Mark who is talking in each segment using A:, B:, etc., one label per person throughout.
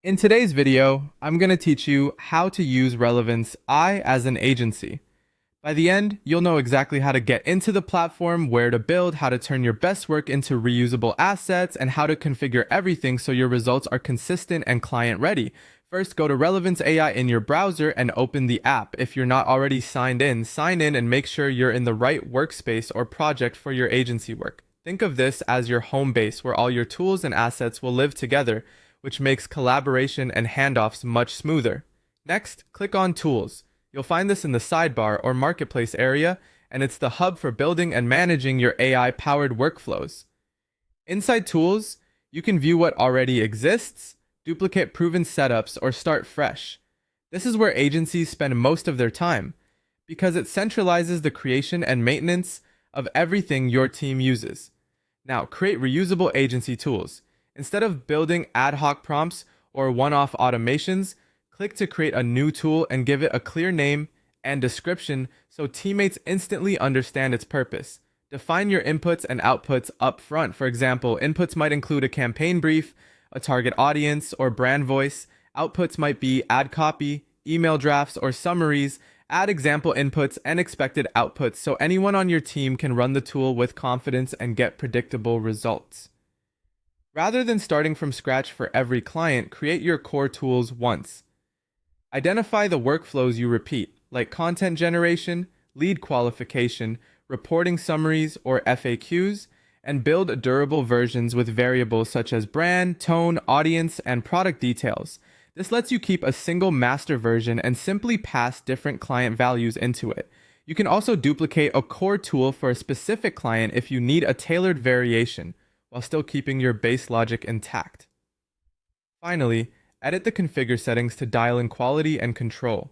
A: In today's video, I'm going to teach you how to use Relevance Ai as an agency. By the end, you'll know exactly how to get into the platform, where to build, how to turn your best work into reusable assets, and how to configure everything so your results are consistent and client ready. First, go to Relevance AI in your browser and open the app. If you're not already signed in, sign in and make sure you're in the right workspace or project for your agency work. Think of this as your home base where all your tools and assets will live together, which makes collaboration and handoffs much smoother. Next, click on Tools. You'll find this in the sidebar or marketplace area, and it's the hub for building and managing your AI-powered workflows. Inside Tools, you can view what already exists, duplicate proven setups, or start fresh. This is where agencies spend most of their time, because it centralizes the creation and maintenance of everything your team uses. Now, create reusable agency tools. Instead of building ad hoc prompts or one-off automations, click to create a new tool and give it a clear name and description so teammates instantly understand its purpose. Define your inputs and outputs up front. For example, inputs might include a campaign brief, a target audience, or brand voice. Outputs might be ad copy, email drafts, or summaries. Add example inputs and expected outputs so anyone on your team can run the tool with confidence and get predictable results. Rather than starting from scratch for every client, create your core tools once. Identify the workflows you repeat, like content generation, lead qualification, reporting summaries, or FAQs, and build durable versions with variables such as brand, tone, audience, and product details. This lets you keep a single master version and simply pass different client values into it. You can also duplicate a core tool for a specific client if you need a tailored variation, while still keeping your base logic intact. Finally, edit the configure settings to dial in quality and control.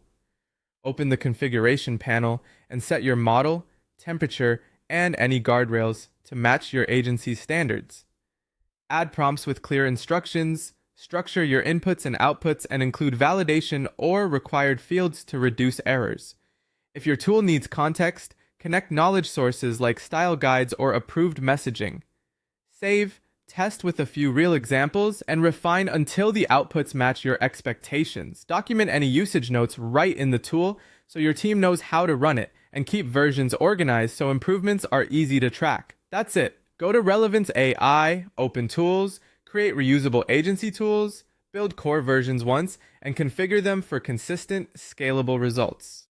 A: Open the configuration panel and set your model, temperature, and any guardrails to match your agency's standards. Add prompts with clear instructions, structure your inputs and outputs, and include validation or required fields to reduce errors. If your tool needs context, connect knowledge sources like style guides or approved messaging. Save, test with a few real examples, and refine until the outputs match your expectations. Document any usage notes right in the tool so your team knows how to run it, and keep versions organized so improvements are easy to track. That's it. Go to Relevance AI, open tools, create reusable agency tools, build core versions once, and configure them for consistent, scalable results.